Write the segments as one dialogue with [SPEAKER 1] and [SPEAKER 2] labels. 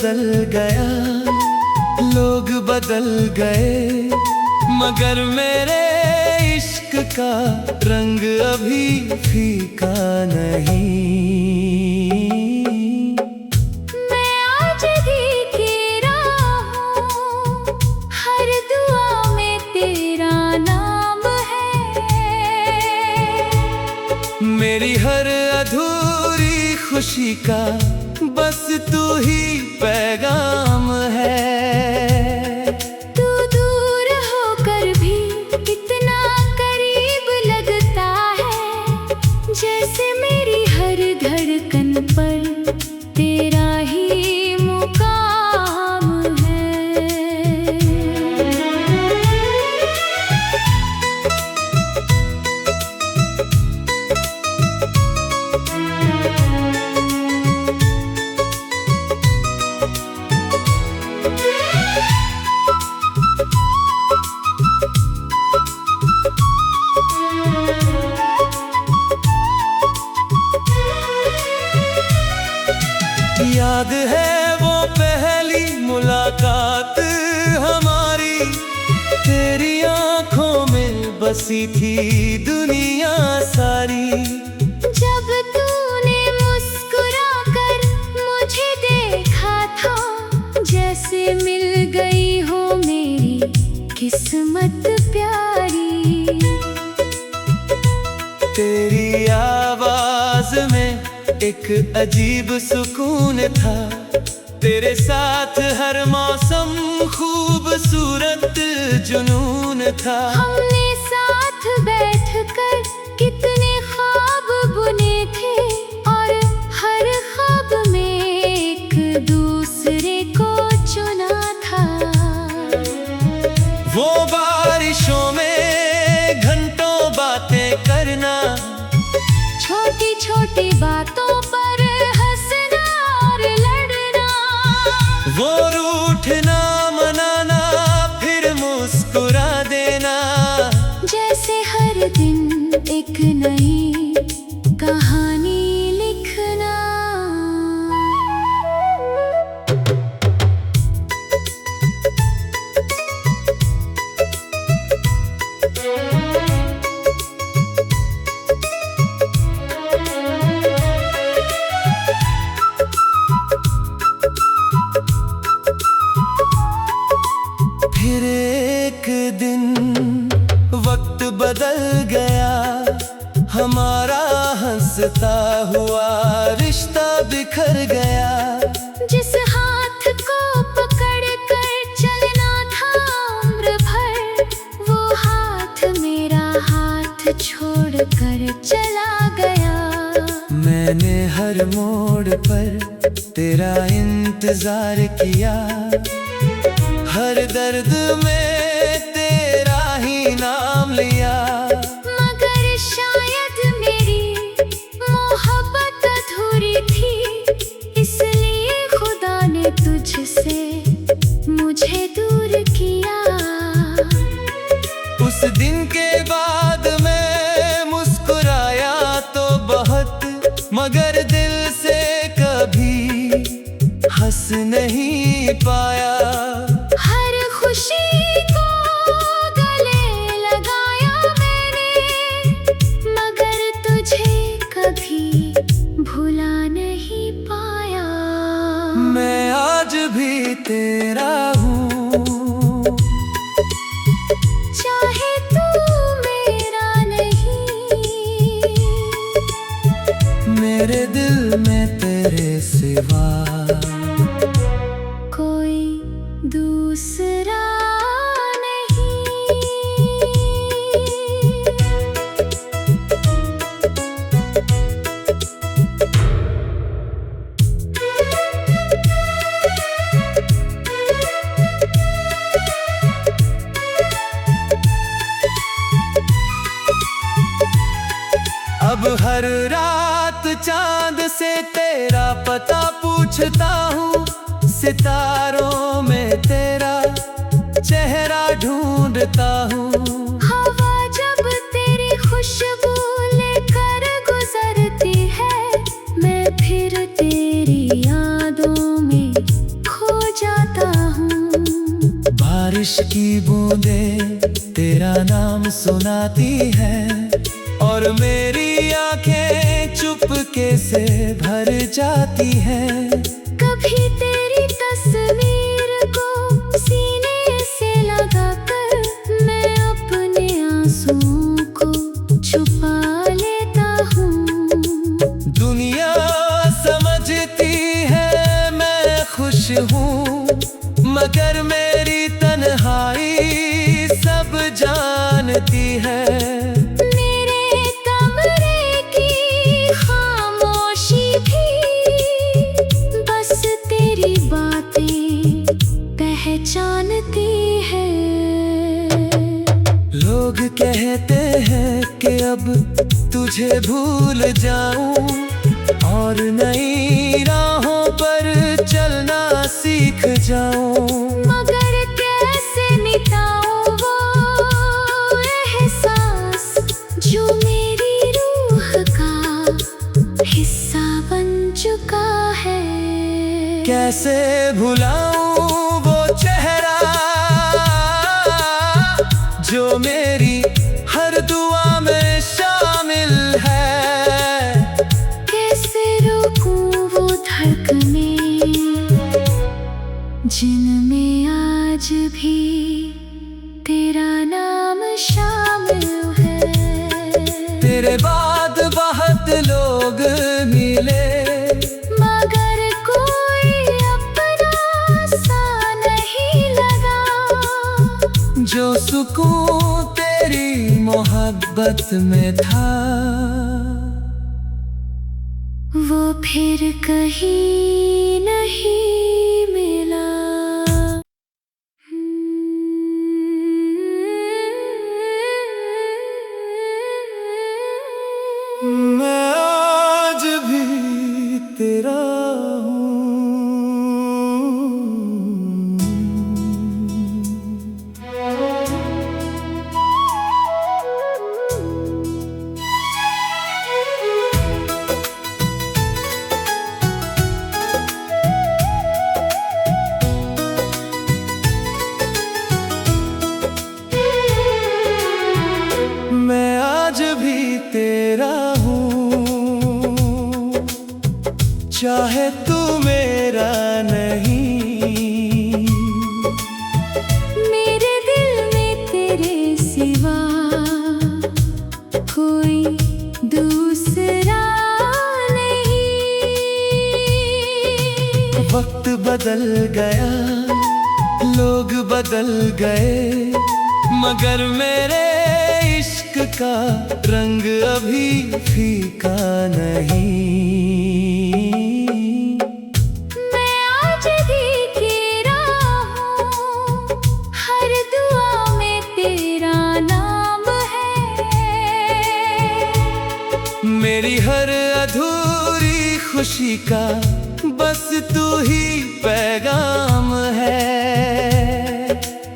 [SPEAKER 1] बदल गया, लोग बदल गए, मगर मेरे इश्क का रंग अभी फीका नहीं।
[SPEAKER 2] मैं आज भी तेरा हूँ, हर दुआ में तेरा नाम है।
[SPEAKER 1] मेरी हर अधूरी खुशी का बस तू ही पैगाम है।
[SPEAKER 2] तू दूर होकर भी इतना करीब लगता है, जैसे मेरी हर धड़कन पर तेरा ही मुकाम है।
[SPEAKER 1] याद है वो पहली मुलाकात हमारी, तेरी आंखों में बसी थी दुनिया सारी।
[SPEAKER 2] जब तूने मुस्कुराकर मुझे देखा था, जैसे मिल गई हो मेरी किस्मत प्यारी।
[SPEAKER 1] तेरी आवाज में एक अजीब सुकून था, तेरे साथ हर मौसम खूबसूरत जुनून था।
[SPEAKER 2] हमने साथ बैठकर कितने ख्वाब बुने थे, और हर ख्वाब में एक दूसरे को चुना था।
[SPEAKER 1] वो बारिशों में घंटों बातें करना,
[SPEAKER 2] छोटी छोटी बातों पर हंसना और लड़ना।
[SPEAKER 1] वो रूठना मनाना फिर मुस्कुरा देना,
[SPEAKER 2] जैसे हर दिन एक नई कहानी लिखना।
[SPEAKER 1] फिर एक दिन वक्त बदल गया, हमारा हंसता हुआ रिश्ता बिखर गया।
[SPEAKER 2] जिस हाथ को पकड़ कर चलना था उम्र भर, वो हाथ मेरा हाथ छोड़ कर चला गया।
[SPEAKER 1] मैंने हर मोड़ पर तेरा इंतजार किया, हर दर्द में तेरा ही नाम लिया।
[SPEAKER 2] मगर शायद मेरी मोहब्बत अधूरी थी, इसलिए खुदा ने तुझसे मुझे दूर किया।
[SPEAKER 1] उस दिन के बाद मैं मुस्कुराया तो बहुत, मगर दिल से कभी हंस नहीं पाया।
[SPEAKER 2] हर खुशी को गले लगाया मैंने, मगर तुझे कभी भुला नहीं पाया।
[SPEAKER 1] मैं आज भी तेरा हूँ,
[SPEAKER 2] चाहे तू मेरा नहीं,
[SPEAKER 1] मेरे दिल में तेरे सिवा
[SPEAKER 2] कोई दूसरा नहीं।
[SPEAKER 1] अब हर रात चांद से तेरा पता पूछता हूँ, सितारों में तेरा चेहरा ढूंढता हूँ।
[SPEAKER 2] हवा जब तेरी खुशबू लेकर गुजरती है, मैं फिर तेरी यादों में
[SPEAKER 1] बारिश की बूंदें तेरा नाम सुनाती हैं और मेरी आंखें चुपके से भर जाती हैं।
[SPEAKER 2] कभी तेरी तस्वीर को सीने से लगाकर मैं अपने आंसुओं को छुपा लेता हूँ।
[SPEAKER 1] दुनिया समझती है मैं खुश हूँ, मगर मेरी तन्हाई सब जानती है।
[SPEAKER 2] मेरे कमरे की खामोशी भी बस तेरी बातें पहचानती है।
[SPEAKER 1] लोग कहते हैं कि अब तुझे भूल जाऊं और नई राहों पर चलना सीख जाऊं,
[SPEAKER 2] मगर कैसे मिटाऊं वो एहसास जो मेरी रूह का हिस्सा बन चुका है।
[SPEAKER 1] कैसे भुलाऊं वो चेहरा जो मेरी हर दुआ में शामिल है।
[SPEAKER 2] कैसे रोकूं वो धड़कनें जिनमें आज भी तेरा नाम शामिल है।
[SPEAKER 1] तेरे बाद बहुत लोग मिले,
[SPEAKER 2] मगर कोई अपना सा नहीं लगा।
[SPEAKER 1] जो सुकून तेरी मोहब्बत में था
[SPEAKER 2] वो फिर कहीं नहीं मिला।
[SPEAKER 1] मैं आज भी तेरा हूँ। मैं आज भी तेरा हूँ, चाहे तू मेरा नहीं।
[SPEAKER 2] मेरे दिल में तेरे सिवा कोई दूसरा नहीं।
[SPEAKER 1] वक्त बदल गया, लोग बदल गए, मगर मेरे इश्क का रंग अभी फीका नहीं।
[SPEAKER 2] मैं आज भी तेरा हूँ, हर दुआ में तेरा नाम है।
[SPEAKER 1] मेरी हर अधूरी खुशी का बस तू ही पैगाम है।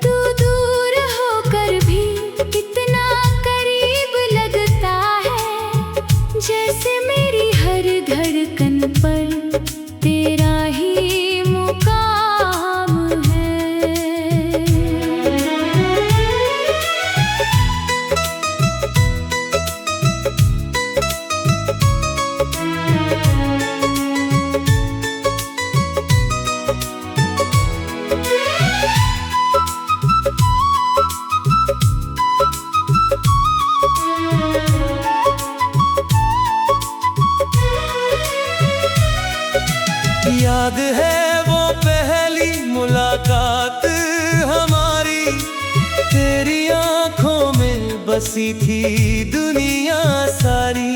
[SPEAKER 2] तू दूर होकर भी इतना करीब लगता है, जैसे मेरी हर धड़कन पर तेरा ही मुकाम है।
[SPEAKER 1] याद है वो पहली मुलाकात हमारी, तेरी आंखों में बसी थी दुनिया सारी।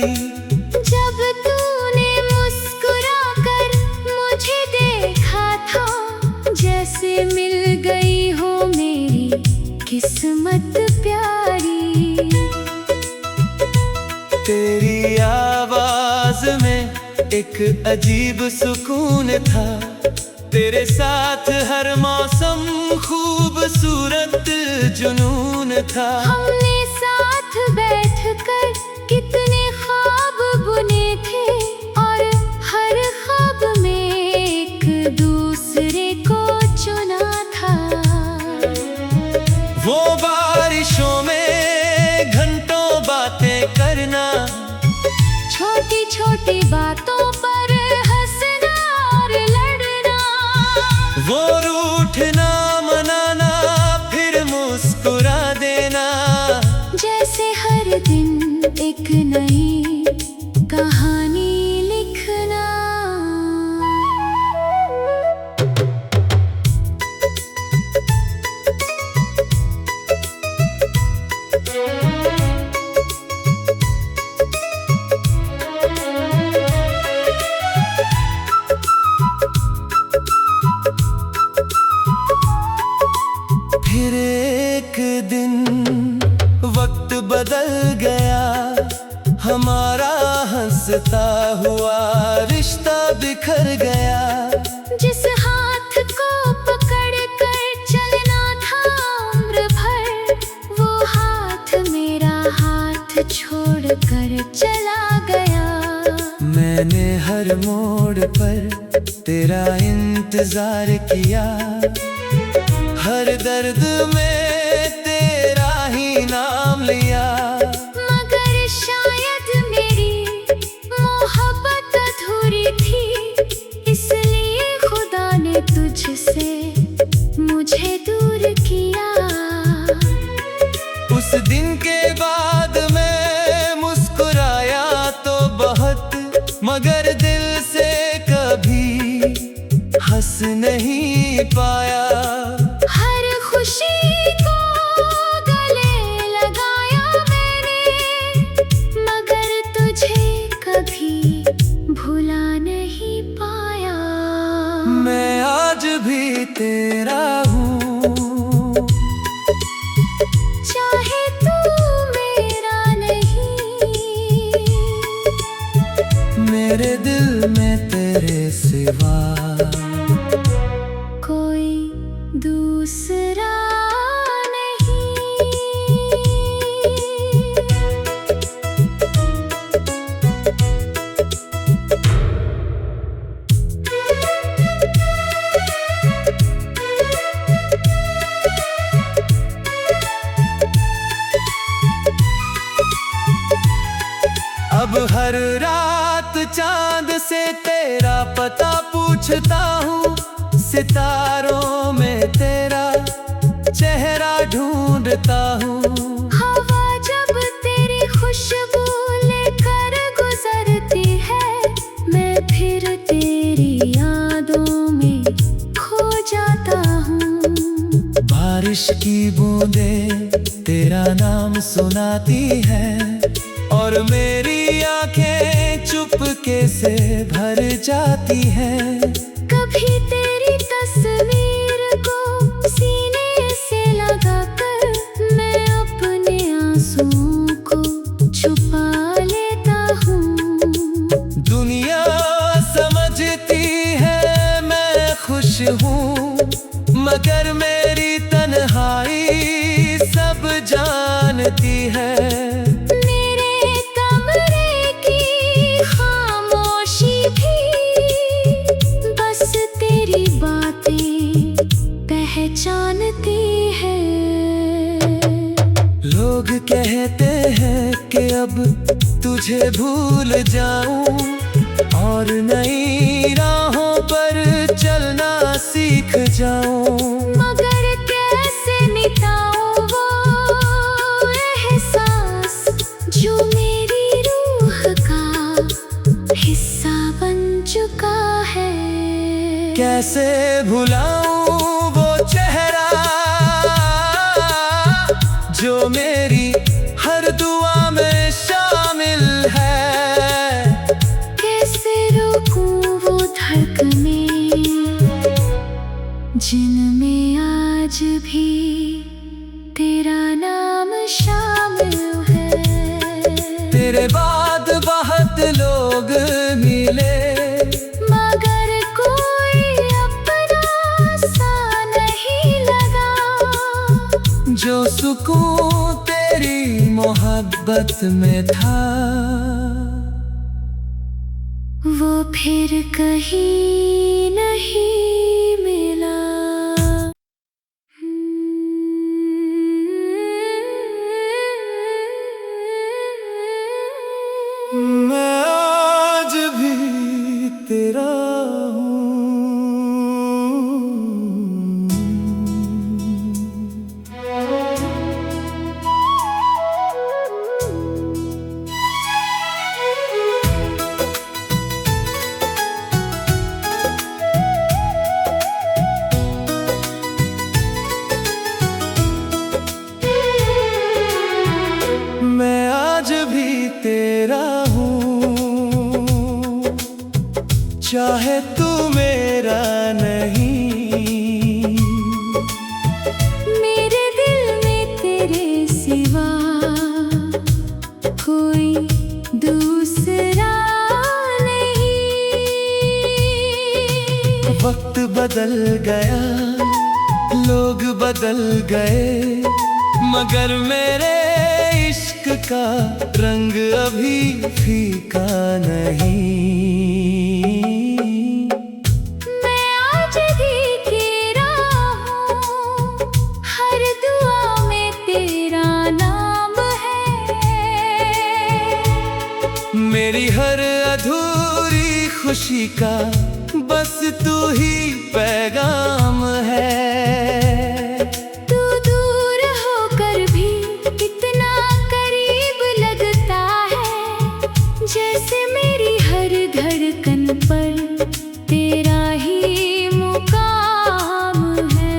[SPEAKER 2] जब तूने मुस्कुरा कर मुझे देखा था, जैसे मिल गई हो मेरी किस्मत प्यारी।
[SPEAKER 1] तेरी आवाज में एक अजीब सुकून था, तेरे साथ हर मौसम खूबसूरत जुनून था।
[SPEAKER 2] हमने साथ बैठकर कितने ख्वाब बुने थे, और हर ख्वाब में एक दूसरे को चुना था। छोटी बातों पर हंसना और लड़ना,
[SPEAKER 1] वो रूठना मनाना फिर मुस्कुरा देना,
[SPEAKER 2] जैसे हर दिन एक नई कहानी लिखना।
[SPEAKER 1] फिर एक दिन वक्त बदल गया, हमारा हंसता हुआ रिश्ता बिखर गया।
[SPEAKER 2] जिस हाथ को पकड़ कर चलना था उम्र भर, वो हाथ मेरा हाथ छोड़ कर चला गया।
[SPEAKER 1] मैंने हर मोड़ पर तेरा इंतजार किया, हर दर्द में तेरा ही नाम लिया।
[SPEAKER 2] मगर शायद मेरी मोहब्बत अधूरी थी, इसलिए खुदा ने तुझसे मुझे दूर किया।
[SPEAKER 1] उस दिन के बाद मैं मुस्कुराया तो बहुत, मगर दिल से कभी हंस नहीं पाया।
[SPEAKER 2] हर खुशी को गले लगाया मैंने, मगर तुझे कभी भुला नहीं पाया।
[SPEAKER 1] मैं आज भी तेरा हूँ,
[SPEAKER 2] चाहे तू मेरा नहीं,
[SPEAKER 1] मेरे दिल में तेरे सिवा
[SPEAKER 2] कोई दूसरा नहीं।
[SPEAKER 1] अब हर रात चांद से तेरा पता पूछता हूँ, सितारों में तेरा चेहरा ढूंढता हूँ।
[SPEAKER 2] हवा जब तेरी खुशबू लेकर गुजरती है, मैं फिर तेरी यादों में खो जाता हूँ।
[SPEAKER 1] बारिश की बूंदें तेरा नाम सुनाती है, और मेरी आंखें चुपके से भर जाती हैं।
[SPEAKER 2] कभी तेरी तस्वीर को सीने से लगाकर मैं अपने आंसुओं को छुपा लेता हूँ।
[SPEAKER 1] दुनिया समझती है मैं खुश हूँ, मगर मेरी तन्हाई सब जानती है।
[SPEAKER 2] मेरे कमरे की खामोशी भी बस तेरी बातें पहचानती है।
[SPEAKER 1] लोग कहते हैं कि अब तुझे भूल जाऊं, और नई राहों पर चलना सीख जाऊं।
[SPEAKER 2] मगर कैसे मिटाऊं वो एहसास जो मेरी रूह का हिस्सा बन चुका है।
[SPEAKER 1] कैसे भुलाऊं वो चेहरा जो मेरी हर दुआ में शामिल है।
[SPEAKER 2] कैसे रोकूं वो धड़कनें जिनमें आज भी तेरा नाम शामिल है।
[SPEAKER 1] तेरे बाद बहुत लोग मिले,
[SPEAKER 2] मगर कोई अपना सा नहीं लगा।
[SPEAKER 1] जो सुकून तेरी मोहब्बत में था,
[SPEAKER 2] वो फिर कहीं नहीं मिला।
[SPEAKER 1] मैं चाहे तू मेरा नहीं,
[SPEAKER 2] मेरे दिल में तेरे सिवा कोई दूसरा नहीं।
[SPEAKER 1] वक्त बदल गया, लोग बदल गए, मगर मेरे इश्क का रंग अभी फीका नहीं।
[SPEAKER 2] मैं आज भी तेरा हूँ, हर दुआ में तेरा नाम है।
[SPEAKER 1] मेरी हर अधूरी खुशी का बस तू ही पैगाम है।
[SPEAKER 2] तू दूर होकर भी इतना करीब लगता है, जैसे मेरी हर धड़कन पर तेरा ही मुकाम है।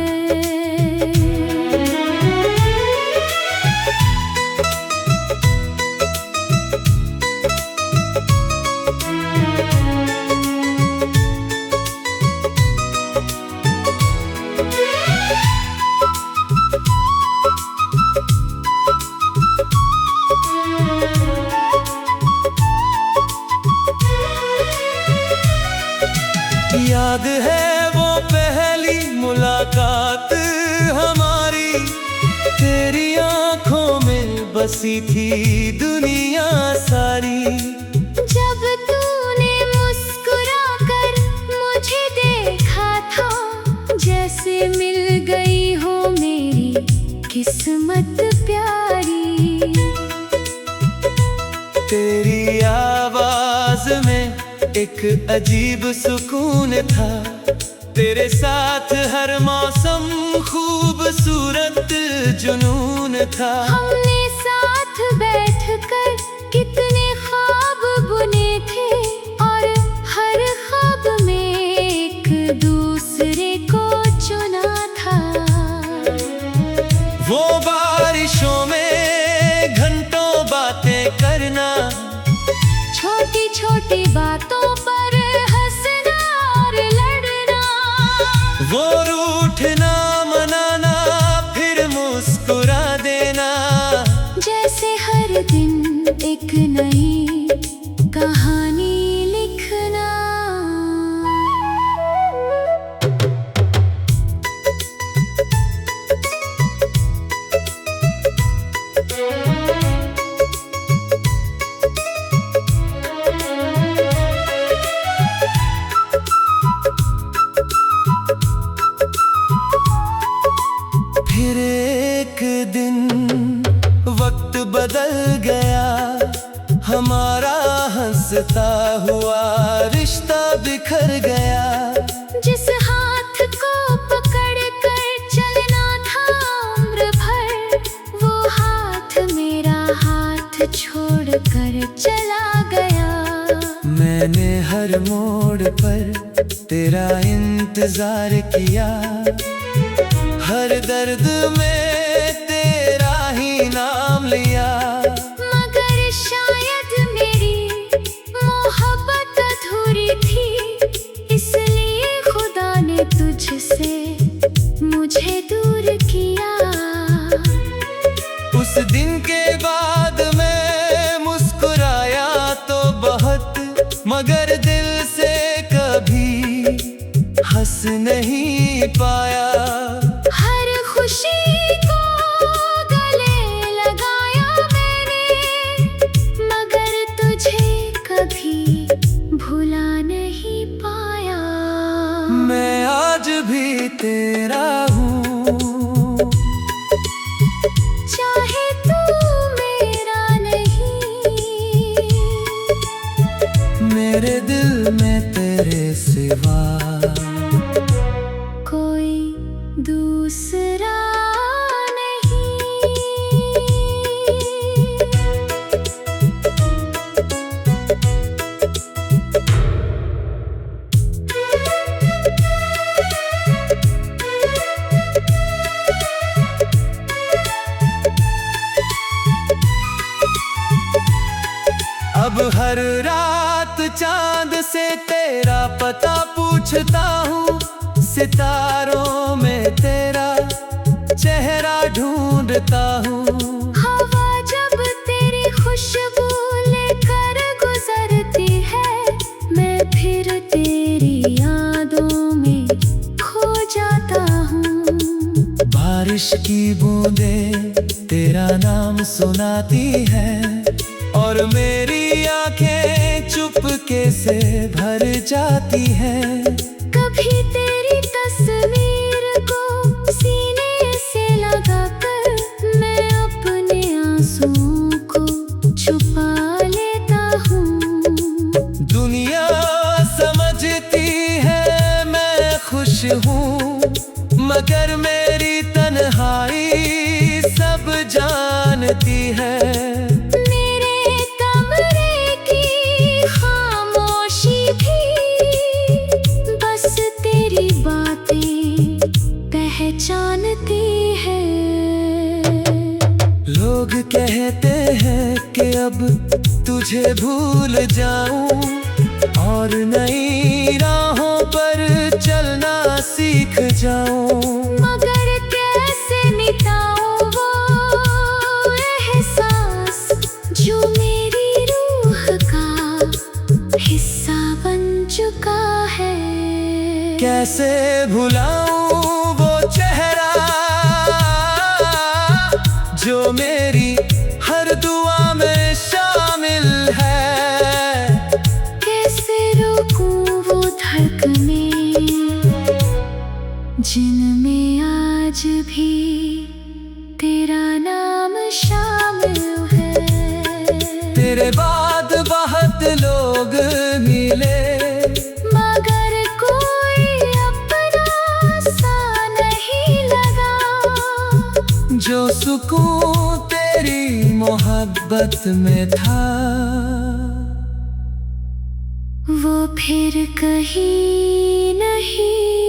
[SPEAKER 1] याद है वो पहली मुलाकात हमारी, तेरी आंखों में बसी थी दुनिया सारी।
[SPEAKER 2] जब तूने मुस्कुरा कर मुझे देखा था, जैसे मिल गई हो मेरी किस्मत प्यारी।
[SPEAKER 1] तेरी आवाज में एक अजीब सुकून था, तेरे साथ हर मौसम खूबसूरत जुनून था।
[SPEAKER 2] हमने साथ बैठकर कितने ख्वाब बुने थे, और हर ख्वाब में एक दूसरे को चुना था।
[SPEAKER 1] वो बारिशों में घंटों बातें करना,
[SPEAKER 2] छोटी छोटी बातों पर हंसना और लड़ना।
[SPEAKER 1] वो रूठना मनाना फिर मुस्कुरा देना,
[SPEAKER 2] जैसे हर दिन एक नई कहानी लिखना।
[SPEAKER 1] फिर एक दिन वक्त बदल गया, हमारा हंसता हुआ रिश्ता बिखर गया।
[SPEAKER 2] जिस हाथ को पकड़ कर चलना था उम्र भर, वो हाथ मेरा हाथ छोड़ कर चला गया।
[SPEAKER 1] मैंने हर मोड़ पर तेरा इंतजार किया, हर दर्द में तेरा ही नाम लिया।
[SPEAKER 2] मगर शायद मेरी मोहब्बत अधूरी थी, इसलिए खुदा ने तुझसे मुझे दूर किया।
[SPEAKER 1] उस दिन के बाद मैं मुस्कुराया तो बहुत, मगर दिल से कभी हंस नहीं पाया।
[SPEAKER 2] हर खुशी को गले लगाया मैंने, मगर तुझे कभी भुला नहीं पाया।
[SPEAKER 1] मैं आज भी तेरा हूँ,
[SPEAKER 2] चाहे तू मेरा नहीं,
[SPEAKER 1] मेरे दिल में तेरे सिवा
[SPEAKER 2] कोई दूसरा नहीं।
[SPEAKER 1] अब हर रात चांद से तेरा पता पूछता हूँ, सितारों में तेरा चेहरा ढूंढता हूँ।
[SPEAKER 2] हवा जब तेरी खुशबू लेकर गुजरती है, मैं फिर तेरी यादों में खो जाता हूँ।
[SPEAKER 1] बारिश की बूंदें तेरा नाम सुनाती है, और मेरी आंखें चुपके से भर जाती है।
[SPEAKER 2] कभी तेरी तस्वीर को सीने से लगाकर मैं अपने आंसुओं को छुपा लेता हूँ।
[SPEAKER 1] दुनिया समझती है मैं खुश हूँ, मगर मेरी तन्हाई सब जानती है।
[SPEAKER 2] मेरे कमरे की खामोशी भी बस तेरी बातें पहचानती है।
[SPEAKER 1] लोग कहते हैं कि अब तुझे भूल जाऊं, और नई राहों पर चलना सीख जाऊं।
[SPEAKER 2] मगर कैसे मिटाऊं वो एहसास जो मेरी रूह का हिस्सा बन चुका है।
[SPEAKER 1] कैसे भुलाऊं वो चेहरा जो मेरी हर दुआ में शामिल है।
[SPEAKER 2] कैसे रोकूं वो धड़कनें जिनमें आज भी तेरा नाम शामिल है।
[SPEAKER 1] तेरे बाद बहुत लोग मिले,
[SPEAKER 2] मगर कोई अपना सा नहीं लगा।
[SPEAKER 1] जो सुकून तेरी मोहब्बत में था,
[SPEAKER 2] वो फिर कहीं नहीं